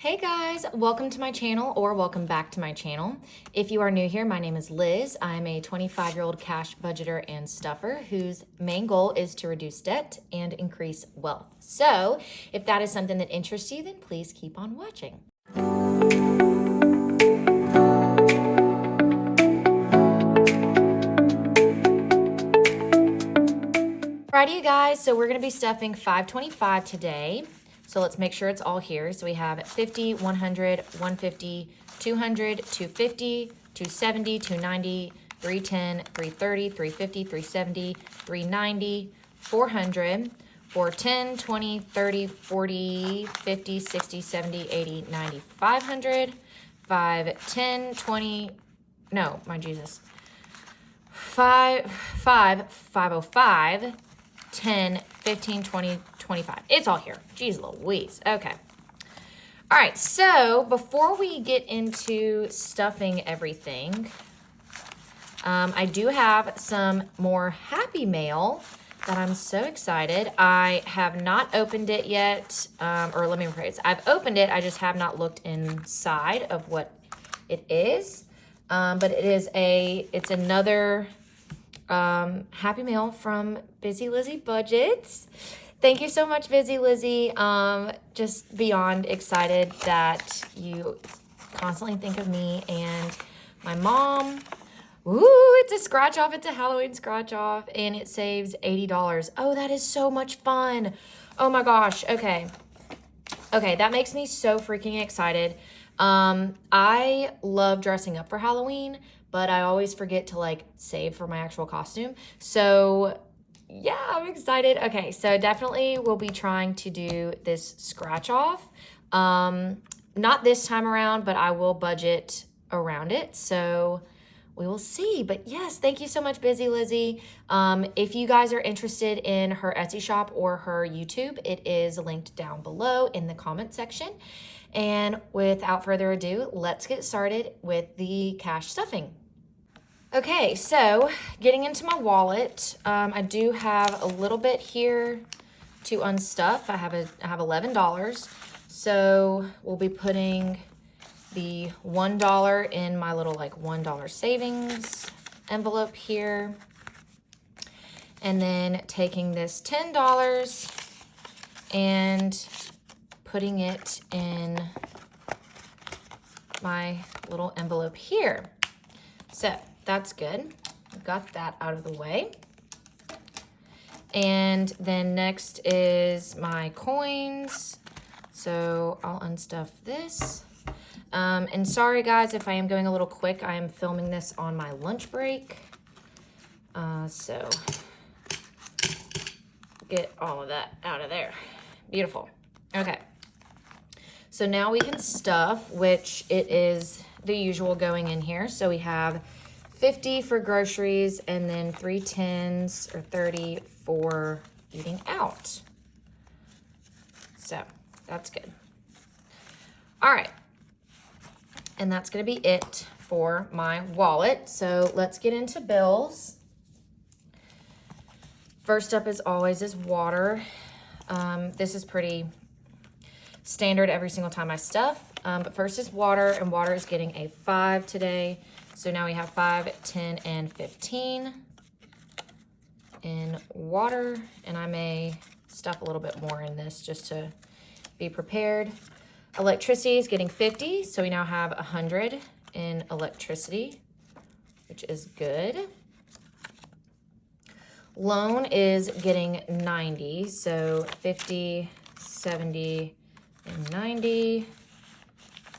Hey guys, welcome to my channel or welcome back to my channel. If you are new here, my name is Liz. I'm a 25-year-old cash budgeter and stuffer whose main goal is to reduce debt and increase wealth. So if that is something that interests you, then please keep on watching. Alrighty, you guys, so we're going to be stuffing 525 today. So let's make sure it's all here. So we have 50, 100, 150, 200, 250, 270, 290, 310, 330, 350, 370, 390, 400, 410, 20, 30, 40, 50, 60, 70, 80, 90, 500, 510, 20, no, my Jesus. 505, 10, 15, 20, 25. It's all here. Jeez Louise. Okay. All right. So before we get into stuffing everything, I do have some more Happy Mail that I'm so excited. I have not opened it yet. Or let me rephrase. I've opened it. I just have not looked inside of what it is. But it's another Happy Mail from Busy Lizzy Budgets. Thank you so much, Busy Lizzy. Just beyond excited that you constantly think of me and my mom. Ooh, it's a scratch off. It's a Halloween scratch off, and it saves $80. Oh, that is so much fun. Oh my gosh. Okay, that makes me so freaking excited. I love dressing up for Halloween, but I always forget to save for my actual costume. So yeah, I'm excited. Okay, so definitely we'll be trying to do this scratch off. Not this time around, but I will budget around it. So we will see. But yes, thank you so much, Busy Lizzy. If you guys are interested in her Etsy shop or her YouTube, it is linked down below in the comment section. And without further ado, let's get started with the cash stuffing. Okay, so getting into my wallet, I do have a little bit here to unstuff. I have $11. So we'll be putting the $1 in my little $1 savings envelope here. And then taking this $10 and putting it in my little envelope here. So that's good. Got that out of the way. And then next is my coins. So I'll unstuff this. And sorry guys if I am going a little quick. I am filming this on my lunch break. So get all of that out of there. Beautiful. Okay. So now we can stuff, which it is the usual going in here. So we have 50 for groceries and then 3 tens or 30 for eating out. So that's good. All right. And that's going to be it for my wallet. So let's get into bills. First up, as always, is water. This is pretty standard every single time I stuff. But first is water, and water is getting a 5 today. So now we have 5, 10, and 15 in water. And I may stuff a little bit more in this just to be prepared. Electricity is getting 50. So we now have 100 in electricity, which is good. Loan is getting 90. So 50, 70, and 90.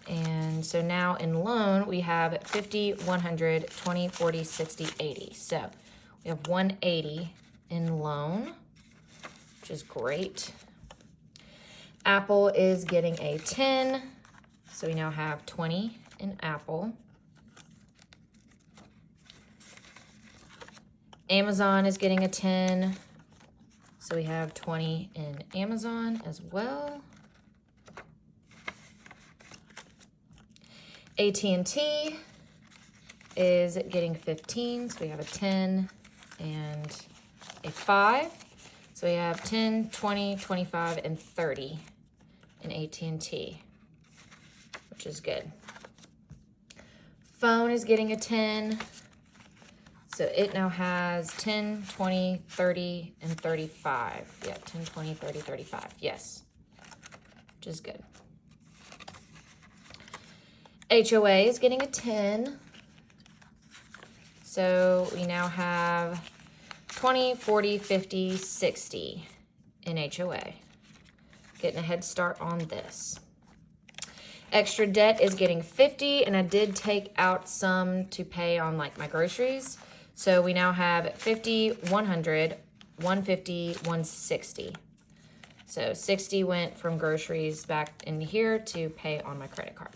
And so now in loan, we have 50, 100, 20, 40, 60, 80. So we have 180 in loan, which is great. Apple is getting a 10. So we now have 20 in Apple. Amazon is getting a 10. So we have 20 in Amazon as well. AT&T is getting 15, so we have a 10 and a 5. So we have 10, 20, 25, and 30 in AT&T. which is good. Phone is getting a 10. So it now has 10, 20, 30, and 35. Yeah, 10, 20, 30, 35. Yes, which is good. HOA is getting a 10. So we now have 20, 40, 50, 60 in HOA. Getting a head start on this. Extra debt is getting 50, and I did take out some to pay on like my groceries. So we now have 50, 100, 150, 160. So 60 went from groceries back in here to pay on my credit card.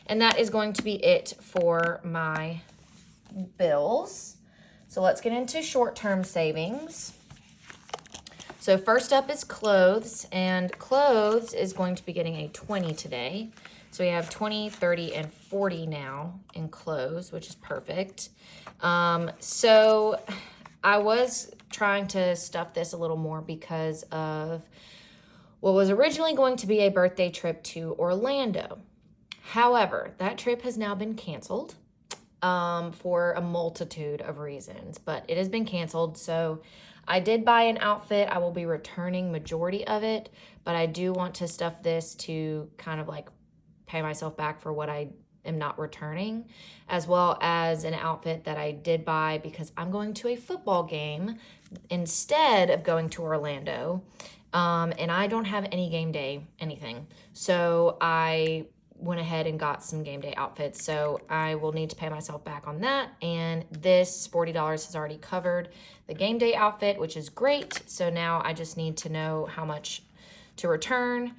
And that is going to be it for my bills. So let's get into short-term savings. So first up is clothes, and clothes is going to be getting a 20 today. So we have 20, 30, and 40 now in clothes, which is perfect. So I was trying to stuff this a little more because of what was originally going to be a birthday trip to Orlando. However, that trip has now been canceled for a multitude of reasons, but it has been canceled. So I did buy an outfit. I will be returning majority of it, but I do want to stuff this to kind of like pay myself back for what I am not returning, as well as an outfit that I did buy because I'm going to a football game instead of going to Orlando. And I don't have any game day anything. So I went ahead and got some game day outfits. So I will need to pay myself back on that. And this $40 has already covered the game day outfit, which is great. So now I just need to know how much to return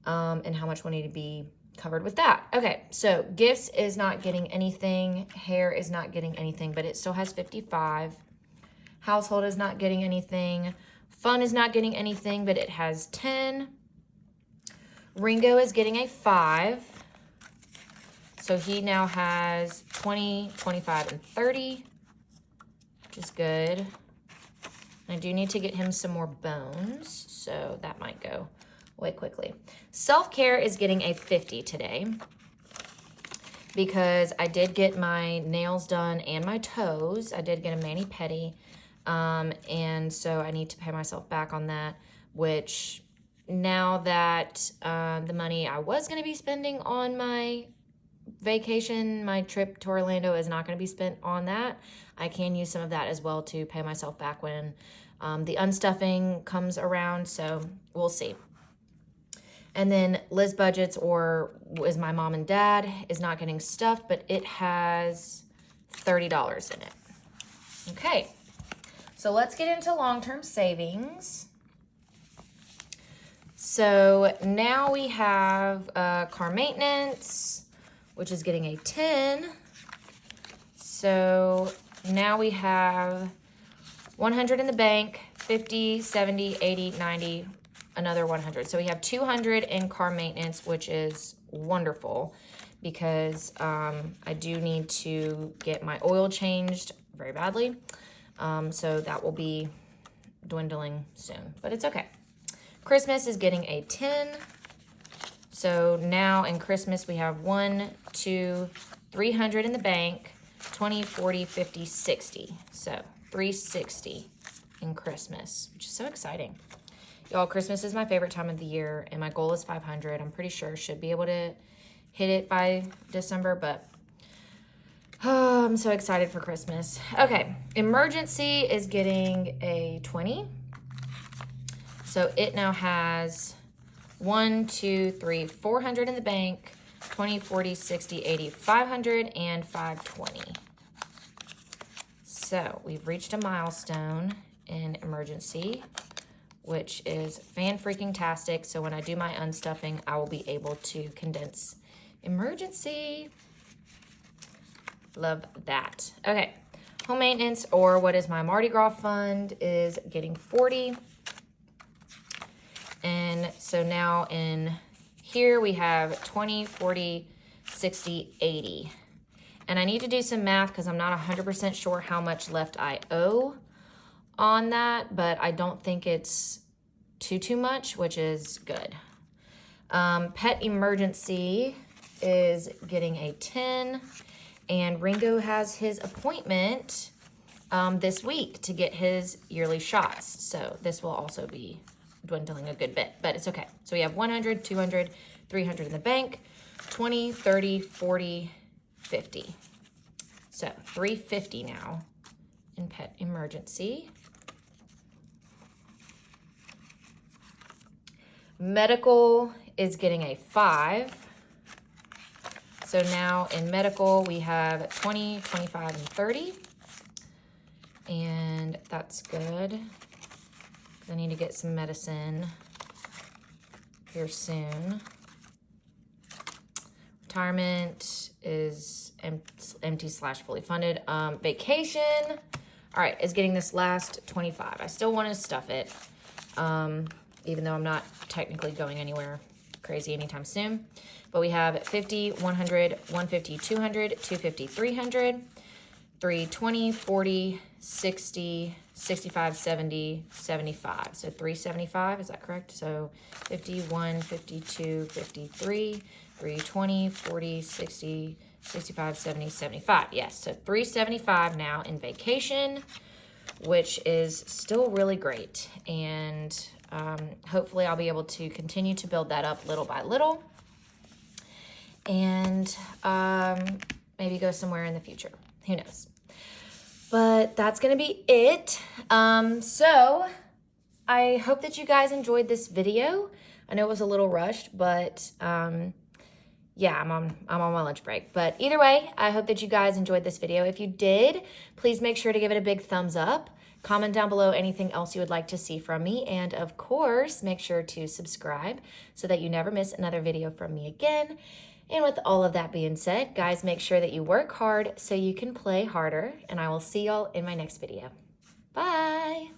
and how much will need to be covered with that. Okay, so gifts is not getting anything. Hair is not getting anything, but it still has 55. Household is not getting anything. Fun is not getting anything, but it has 10. Ringo is getting a 5. So he now has 20, 25, and 30, which is good. I do need to get him some more bones, so that might go away quickly. Self-care is getting a 50 today because I did get my nails done and my toes. I did get a mani-pedi, and so I need to pay myself back on that, which now that the money I was going to be spending on my vacation, my trip to Orlando is not going to be spent on that. I can use some of that as well to pay myself back when the unstuffing comes around, so we'll see. And then Liz Budgets, or is my mom and dad, is not getting stuffed, but it has $30 in it. Okay, so let's get into long-term savings. So now we have car maintenance, which is getting a 10. So now we have 100 in the bank, 50, 70, 80, 90, another 100. So we have 200 in car maintenance, which is wonderful because I do need to get my oil changed very badly. So that will be dwindling soon, but it's okay. Christmas is getting a 10. So now in Christmas, we have 1, 2, 300 in the bank, 20, 40, 50, 60. So 360 in Christmas, which is so exciting. Y'all, Christmas is my favorite time of the year, and my goal is 500. I'm pretty sure should be able to hit it by December, but I'm so excited for Christmas. Okay, emergency is getting a 20. So it now has 1, 2, 3, 400 in the bank, 20, 40, 60, 80, 500, and 520. So we've reached a milestone in emergency, which is fan-freaking-tastic. So when I do my unstuffing, I will be able to condense emergency. Love that. Okay, home maintenance, or what is my Mardi Gras fund, is getting 40. And so now in here we have 20, 40, 60, 80. And I need to do some math because I'm not 100% sure how much left I owe on that, but I don't think it's too much, which is good. Pet emergency is getting a 10. And Ringo has his appointment this week to get his yearly shots. So this will also be dwindling a good bit, but it's okay. So we have 100, 200, 300 in the bank, 20, 30, 40, 50. So 350 now in pet emergency. Medical is getting a 5. So now in medical, we have 20, 25, and 30. And that's good. I need to get some medicine here soon. Retirement is empty / fully funded. Vacation, all right, is getting this last 25. I still want to stuff it, even though I'm not technically going anywhere crazy anytime soon. But we have 50, 100, 150, 200, 250, 300, 320, 40, 60, 65, 70, 75. So 375, is that correct? So 51, 52, 53, 320, 40, 60, 65, 70, 75. Yes, so 375 now in vacation, which is still really great. And hopefully I'll be able to continue to build that up little by little. And maybe go somewhere in the future. Who knows? But that's going to be it. So I hope that you guys enjoyed this video. I know it was a little rushed, but yeah, I'm on my lunch break. But either way, I hope that you guys enjoyed this video. If you did, please make sure to give it a big thumbs up. Comment down below anything else you would like to see from me. And of course, make sure to subscribe so that you never miss another video from me again. And with all of that being said, guys, make sure that you work hard so you can play harder. And I will see y'all in my next video. Bye.